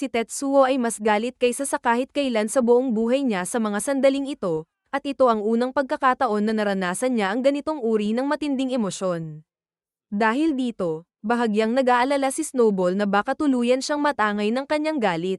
Si Tetsuo ay mas galit kaysa sa kahit kailan sa buong buhay niya sa mga sandaling ito, at ito ang unang pagkakataon na naranasan niya ang ganitong uri ng matinding emosyon. Dahil dito, bahagyang nag-aalala si Snowball na baka tuluyan siyang matangay ng kanyang galit.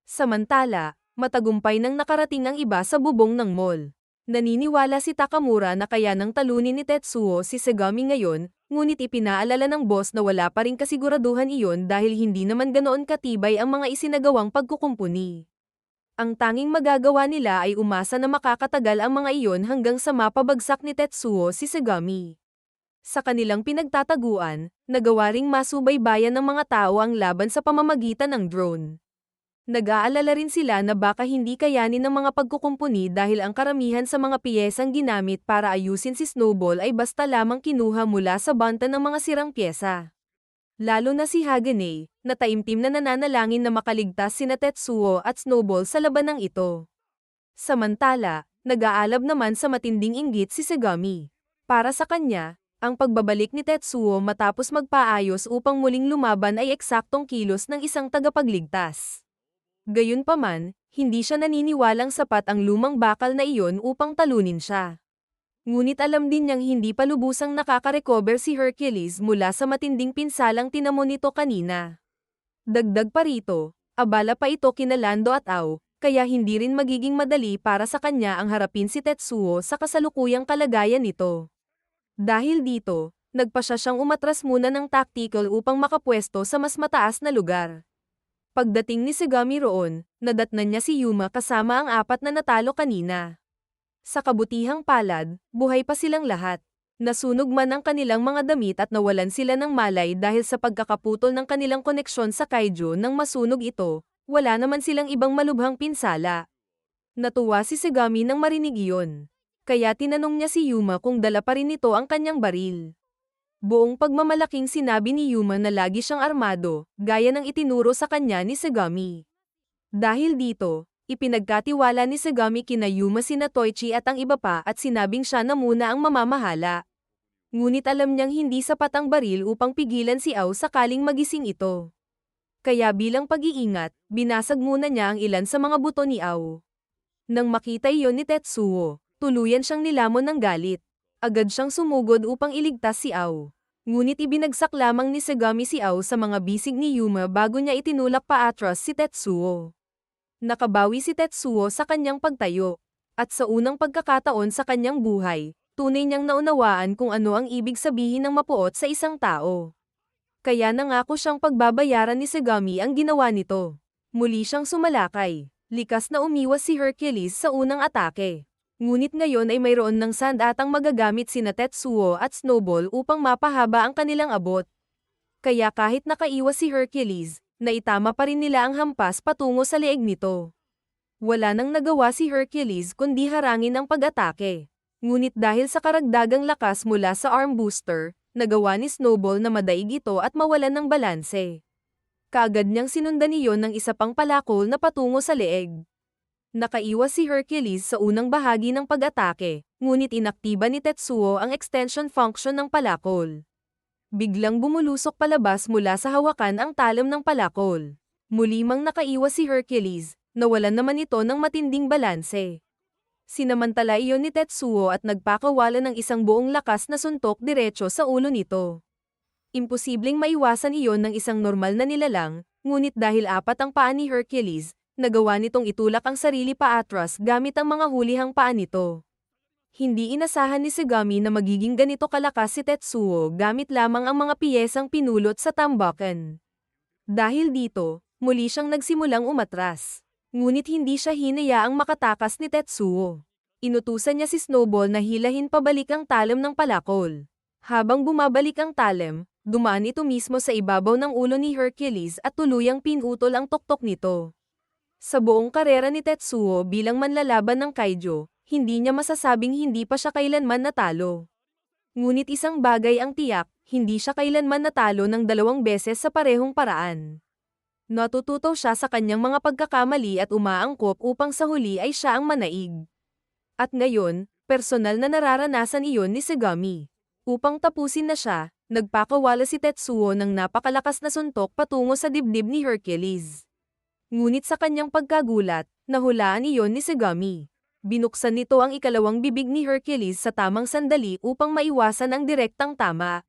Samantala, matagumpay nang nakarating ang iba sa bubong ng mall. Naniniwala si Takamura na kaya nang talunin ni Tetsuo si Segami ngayon, ngunit ipinaalala ng boss na wala pa ring kasiguraduhan iyon dahil hindi naman ganoon katibay ang mga isinagawang pagkukumpuni. Ang tanging magagawa nila ay umasa na makakatagal ang mga iyon hanggang sa mapabagsak ni Tetsuo si Segami. Sa kanilang pinagtataguan, nagawa ring masubaybayan ng mga tao ang laban sa pamamagitan ng drone. Nag-aalala rin sila na baka hindi kayanin ng mga pagkukumpuni dahil ang karamihan sa mga piyesang ginamit para ayusin si Snowball ay basta lamang kinuha mula sa banta ng mga sirang pyesa. Lalo na si Haganei, na taimtim na nananalangin na makaligtas sina Tetsuo at Snowball sa labanang ito. Samantala, nag-aalab naman sa matinding inggit si Segami. Para sa kanya, ang pagbabalik ni Tetsuo matapos magpaayos upang muling lumaban ay eksaktong kilos ng isang tagapagligtas. Gayunpaman, hindi siya naniniwalang sapat ang lumang bakal na iyon upang talunin siya. Ngunit alam din niyang hindi pa lubusang nakaka-recover si Hercules mula sa matinding pinsalang tinamo nito kanina. Dagdag pa rito, abala pa ito kina Lando at Ao, kaya hindi rin magiging madali para sa kanya ang harapin si Tetsuo sa kasalukuyang kalagayan nito. Dahil dito, nagpasya siyang umatras muna ng tactical upang makapwesto sa mas mataas na lugar. Pagdating ni Segami roon, nadatnan niya si Yuma kasama ang apat na natalo kanina. Sa kabutihang palad, buhay pa silang lahat. Nasunog man ang kanilang mga damit at nawalan sila ng malay dahil sa pagkakaputol ng kanilang koneksyon sa Kaijo nang masunog ito, wala naman silang ibang malubhang pinsala. Natuwa si Segami nang marinig iyon. Kaya tinanong niya si Yuma kung dala pa rin ito ang kanyang baril. Buong pagmamalaking sinabi ni Yuma na lagi siyang armado, gaya ng itinuro sa kanya ni Segami. Dahil dito, ipinagkatiwala ni Segami kina Yuma sina Toichi at ang iba pa at sinabing siya na muna ang mamamahala. Ngunit alam niyang hindi sapat ang baril upang pigilan si Ao sakaling magising ito. Kaya bilang pag-iingat, binasag muna niya ang ilan sa mga buto ni Ao. Nang makita iyon ni Tetsuo, tuluyan siyang nilamon ng galit. Agad siyang sumugod upang iligtas si Ao. Ngunit ibinagsak lamang ni Segami si Ao sa mga bisig ni Yuma bago niya itinulak pa atras si Tetsuo. Nakabawi si Tetsuo sa kanyang pagtayo. At sa unang pagkakataon sa kanyang buhay, tunay niyang naunawaan kung ano ang ibig sabihin ng mapuot sa isang tao. Kaya nangako siyang pagbabayaran ni Segami ang ginawa nito. Muli siyang sumalakay. Likas na umiwas si Hercules sa unang atake. Ngunit ngayon ay mayroon ng sand atang magagamit sina Tetsuo at Snowball upang mapahaba ang kanilang abot. Kaya kahit nakaiwas si Hercules, naitama pa rin nila ang hampas patungo sa leeg nito. Wala nang nagawa si Hercules kundi harangin ang pag-atake. Ngunit dahil sa karagdagang lakas mula sa arm booster, nagawa ni Snowball na madaig ito at mawalan ng balanse. Kaagad niyang sinundan iyon ng isa pang palakol na patungo sa leeg. Nakaiwas si Hercules sa unang bahagi ng pag-atake, ngunit inaktiba ni Tetsuo ang extension function ng palakol. Biglang bumulusok palabas mula sa hawakan ang talam ng palakol. Muli mang nakaiwas si Hercules, nawalan naman ito ng matinding balanse. Sinamantala iyon ni Tetsuo at nagpakawala ng isang buong lakas na suntok diretso sa ulo nito. Imposibleng maiwasan iyon ng isang normal na nilalang, ngunit dahil apat ang paa ni Hercules, nagawa nitong itulak ang sarili pa atras gamit ang mga hulihang paa nito. Hindi inasahan ni Segami na magiging ganito kalakas si Tetsuo gamit lamang ang mga piyesang pinulot sa tambakan. Dahil dito, muli siyang nagsimulang umatras. Ngunit hindi siya hinayaang makatakas ni Tetsuo. Inutusan niya si Snowball na hilahin pabalik ang talam ng palakol. Habang bumabalik ang talam, dumaan ito mismo sa ibabaw ng ulo ni Hercules at tuluyang pinutol ang tuktok nito. Sa buong karera ni Tetsuo bilang manlalaban ng Kaijo, hindi niya masasabing hindi pa siya kailanman natalo. Ngunit isang bagay ang tiyak, hindi siya kailanman natalo ng 2 beses sa parehong paraan. Natututo siya sa kanyang mga pagkakamali at umaangkop upang sa huli ay siya ang manaig. At ngayon, personal na nararanasan iyon ni Segami. Upang tapusin na siya, nagpakawala si Tetsuo ng napakalakas na suntok patungo sa dibdib ni Hercules. Ngunit sa kanyang pagkagulat, nahulaan iyon ni Sagami. Binuksan nito ang ikalawang bibig ni Hercules sa tamang sandali upang maiwasan ang direktang tama.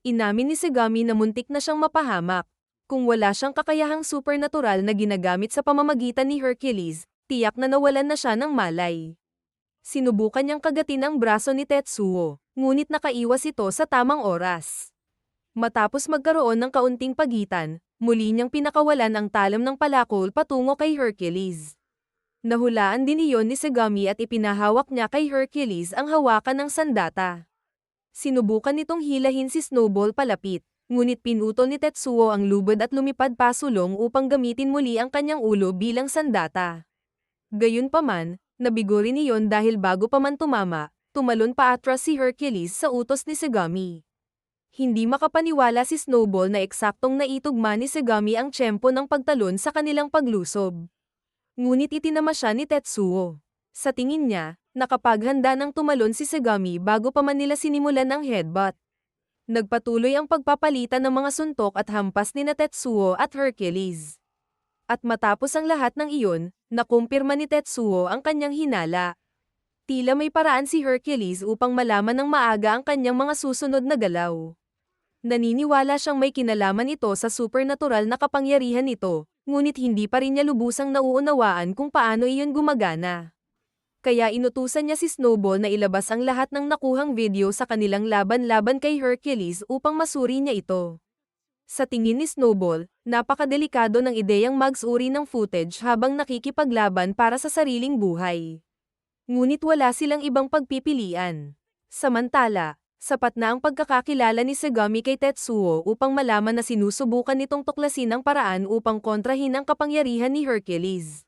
Inamin ni Sagami na muntik na siyang mapahamak. Kung wala siyang kakayahang supernatural na ginagamit sa pamamagitan ni Hercules, tiyak na nawalan na siya ng malay. Sinubukan niyang kagatin ang braso ni Tetsuo, ngunit nakaiwas ito sa tamang oras. Matapos magkaroon ng kaunting pagitan, muli niyang pinakawalan ang talam ng palakol patungo kay Hercules. Nahulaan din iyon ni Sagami at ipinahawak niya kay Hercules ang hawakan ng sandata. Sinubukan nitong hilahin si Snowball palapit, ngunit pinutol ni Tetsuo ang lubid at lumipad pasulong upang gamitin muli ang kanyang ulo bilang sandata. Gayunpaman, nabigo rin iyon dahil bago pa man tumama, tumalon pa atras si Hercules sa utos ni Sagami. Hindi makapaniwala si Snowball na eksaktong naitugma ni Sagami ang tiyempo ng pagtalon sa kanilang paglusob. Ngunit itinama siya ni Tetsuo. Sa tingin niya, nakapaghanda ng tumalon si Sagami bago pa man nila sinimulan ang headbutt. Nagpatuloy ang pagpapalitan ng mga suntok at hampas ni Tetsuo at Hercules. At matapos ang lahat ng iyon, nakumpirma ni Tetsuo ang kanyang hinala. Tila may paraan si Hercules upang malaman ng maaga ang kanyang mga susunod na galaw. Naniniwala siyang may kinalaman ito sa supernatural na kapangyarihan nito, ngunit hindi pa rin niya lubusang nauunawaan kung paano iyon gumagana. Kaya inutusan niya si Snowball na ilabas ang lahat ng nakuhang video sa kanilang laban-laban kay Hercules upang masuri niya ito. Sa tingin ni Snowball, napakadelikado ng ideyang magsuri ng footage habang nakikipaglaban para sa sariling buhay. Ngunit wala silang ibang pagpipilian. Samantala, sapat na ang pagkakakilala ni Sagami kay Tetsuo upang malaman na sinusubukan nitong tuklasin ang paraan upang kontrahin ang kapangyarihan ni Hercules.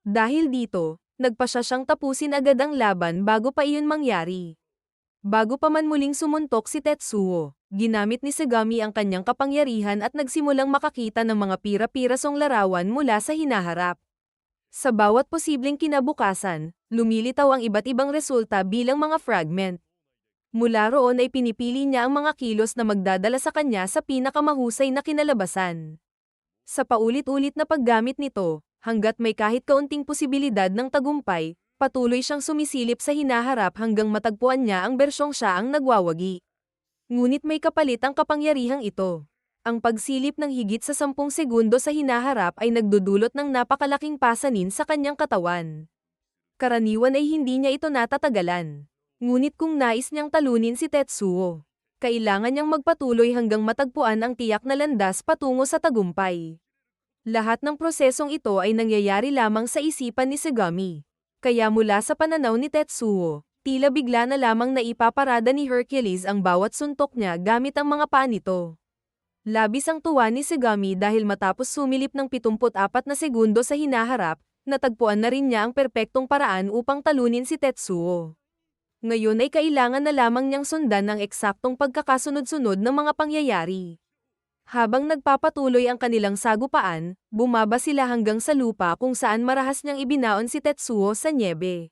Dahil dito, nagpasya siyang tapusin agad ang laban bago pa iyon mangyari. Bago pa man muling sumuntok si Tetsuo, ginamit ni Sagami ang kanyang kapangyarihan at nagsimulang makakita ng mga pira-pirasong larawan mula sa hinaharap. Sa bawat posibleng kinabukasan, lumilitaw ang iba't ibang resulta bilang mga fragment. Mula roon ay pinipili niya ang mga kilos na magdadala sa kanya sa pinakamahusay na kinalabasan. Sa paulit-ulit na paggamit nito, hanggat may kahit kaunting posibilidad ng tagumpay, patuloy siyang sumisilip sa hinaharap hanggang matagpuan niya ang bersyong siya ang nagwawagi. Ngunit may kapalit ang kapangyarihang ito. Ang pagsilip ng higit sa 10 segundo sa hinaharap ay nagdudulot ng napakalaking pasanin sa kanyang katawan. Karaniwan ay hindi niya ito natatagalan. Ngunit kung nais niyang talunin si Tetsuo, kailangan niyang magpatuloy hanggang matagpuan ang tiyak na landas patungo sa tagumpay. Lahat ng prosesong ito ay nangyayari lamang sa isipan ni Sagami. Kaya mula sa pananaw ni Tetsuo, tila bigla na lamang naipaparada ni Hercules ang bawat suntok niya gamit ang mga paa nito. Labis ang tuwa ni Sagami dahil matapos sumilip ng 74 na segundo sa hinaharap, natagpuan na rin niya ang perpektong paraan upang talunin si Tetsuo. Ngayon ay kailangan na lamang niyang sundan ang eksaktong pagkakasunod-sunod ng mga pangyayari. Habang nagpapatuloy ang kanilang sagupaan, bumaba sila hanggang sa lupa kung saan marahas niyang ibinaon si Tetsuo sa nyebe.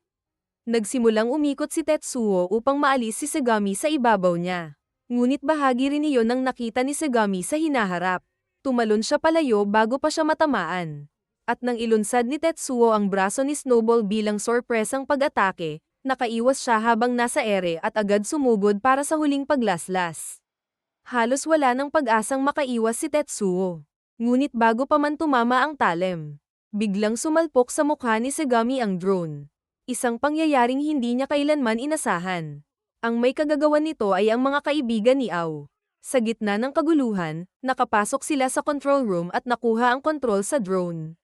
Nagsimulang umikot si Tetsuo upang maalis si Sagami sa ibabaw niya. Ngunit bahagi rin iyon ang nakita ni Sagami sa hinaharap. Tumalon siya palayo bago pa siya matamaan. At nang ilunsad ni Tetsuo ang braso ni Snowball bilang sorpresang pag-atake, nakaiwas siya habang nasa ere at agad sumugod para sa huling paglaslas. Halos wala ng pag-asang makaiwas si Tetsuo. Ngunit bago pa man tumama ang talem, biglang sumalpok sa mukha ni Sagami ang drone. Isang pangyayaring hindi niya kailanman inasahan. Ang may kagagawan nito ay ang mga kaibigan ni Ao. Sa gitna ng kaguluhan, nakapasok sila sa control room at nakuha ang kontrol sa drone.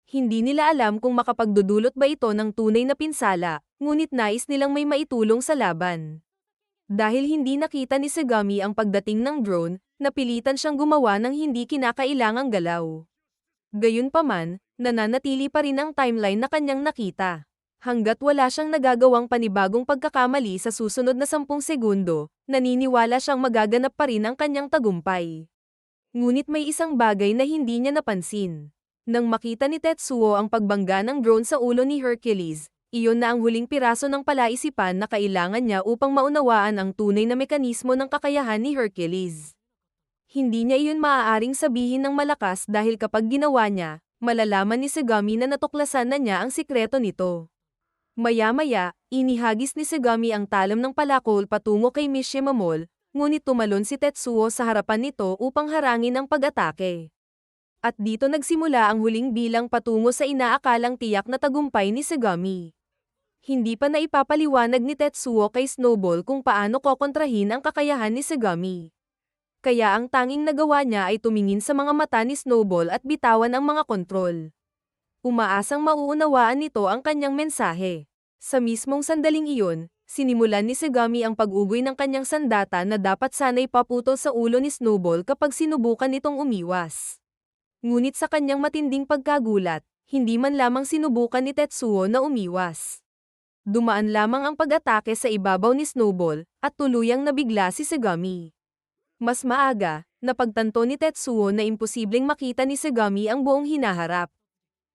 Hindi nila alam kung makapagdudulot ba ito ng tunay na pinsala, ngunit nais nilang may maitulong sa laban. Dahil hindi nakita ni Sagami ang pagdating ng drone, napilitan siyang gumawa ng hindi kinakailangang galaw. Gayunpaman, nananatili pa rin ang timeline na kanyang nakita. Hanggat wala siyang nagagawang panibagong pagkakamali sa susunod na 10 segundo, naniniwala siyang magaganap pa rin ang kanyang tagumpay. Ngunit may isang bagay na hindi niya napansin. Nang makita ni Tetsuo ang pagbangga ng drone sa ulo ni Hercules, iyon na ang huling piraso ng palaisipan na kailangan niya upang maunawaan ang tunay na mekanismo ng kakayahan ni Hercules. Hindi niya iyon maaaring sabihin ng malakas dahil kapag ginawa niya, malalaman ni Sagami na natuklasan na niya ang sikreto nito. Maya-maya, inihagis ni Sagami ang talam ng palakol patungo kay Miss Shimamol, ngunit tumalon si Tetsuo sa harapan nito upang harangin ang pag-atake. At dito nagsimula ang huling bilang patungo sa inaakalang tiyak na tagumpay ni Sagami. Hindi pa naipapaliwanag ni Tetsuo kay Snowball kung paano kokontrahin ang kakayahan ni Sagami. Kaya ang tanging nagawa niya ay tumingin sa mga mata ni Snowball at bitawan ang mga kontrol. Umaasang mauunawaan nito ang kanyang mensahe. Sa mismong sandaling iyon, sinimulan ni Sagami ang pag-ugoy ng kanyang sandata na dapat sana'y paputol sa ulo ni Snowball kapag sinubukan nitong umiwas. Ngunit sa kanyang matinding pagkagulat, hindi man lamang sinubukan ni Tetsuo na umiwas. Dumaan lamang ang pag-atake sa ibabaw ni Snowball, at tuluyang nabigla si Sagami. Mas maaga, napagtanto ni Tetsuo na imposibleng makita ni Sagami ang buong hinaharap.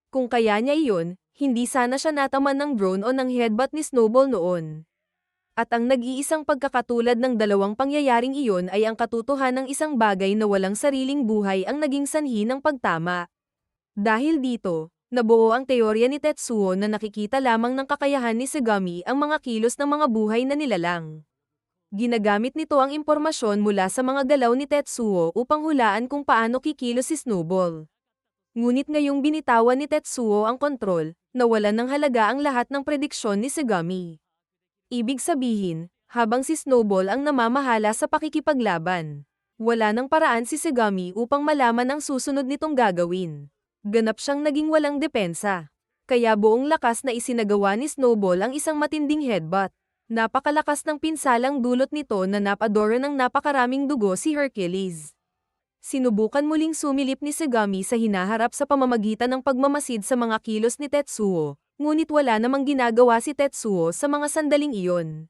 Kung kaya niya iyon, hindi sana siya nataman ng drone o ng headbutt ni Snowball noon. At ang nag-iisang pagkakatulad ng dalawang pangyayaring iyon ay ang katotohanan ng isang bagay na walang sariling buhay ang naging sanhi ng pagtama. Dahil dito, nabuo ang teorya ni Tetsuo na nakikita lamang ng kakayahan ni Sagami ang mga kilos ng mga buhay na nilalang. Ginagamit nito ang impormasyon mula sa mga galaw ni Tetsuo upang hulaan kung paano kikilos si Snowball. Ngunit ngayong binitawan ni Tetsuo ang kontrol, nawalan ng halaga ang lahat ng prediksyon ni Sagami. Ibig sabihin, habang si Snowball ang namamahala sa pakikipaglaban, wala ng paraan si Sagami upang malaman ang susunod nitong gagawin. Ganap siyang naging walang depensa. Kaya buong lakas na isinagawa ni Snowball ang isang matinding headbutt. Napakalakas ng pinsalang dulot nito na napadora ng napakaraming dugo si Hercules. Sinubukan muling sumilip ni Sagami sa hinaharap sa pamamagitan ng pagmamasid sa mga kilos ni Tetsuo, ngunit wala namang ginagawa si Tetsuo sa mga sandaling iyon.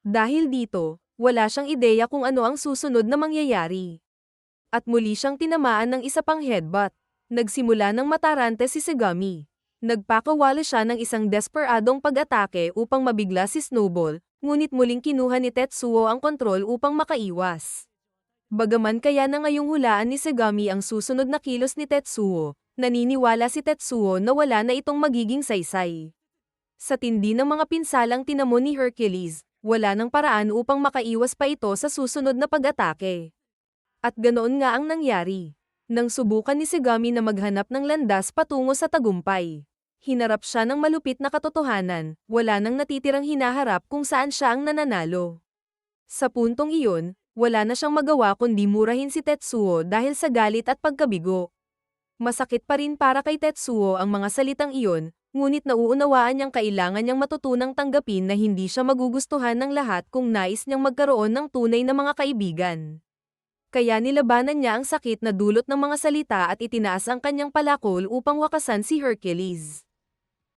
Dahil dito, wala siyang ideya kung ano ang susunod na mangyayari. At muli siyang tinamaan ng isa pang headbutt. Nagsimula ng matarante si Sagami. Nagpakawala siya ng isang desperadong pag-atake upang mabigla si Snowball, ngunit muling kinuha ni Tetsuo ang kontrol upang makaiwas. Bagaman kaya na ngayong hulaan ni Sagami ang susunod na kilos ni Tetsuo, naniniwala si Tetsuo na wala na itong magiging saysay. Sa tindi ng mga pinsalang tinamo ni Hercules, wala ng paraan upang makaiwas pa ito sa susunod na pag-atake. At ganoon nga ang nangyari. Nang subukan ni Sagami na maghanap ng landas patungo sa tagumpay, hinarap siya ng malupit na katotohanan, wala nang natitirang hinaharap kung saan siya ang nananalo. Sa puntong iyon, wala na siyang magawa kundi murahin si Tetsuo dahil sa galit at pagkabigo. Masakit pa rin para kay Tetsuo ang mga salitang iyon, ngunit nauunawaan niyang kailangan niyang matutunang tanggapin na hindi siya magugustuhan ng lahat kung nais niyang magkaroon ng tunay na mga kaibigan. Kaya nilabanan niya ang sakit na dulot ng mga salita at itinaas ang kanyang palakol upang wakasan si Hercules.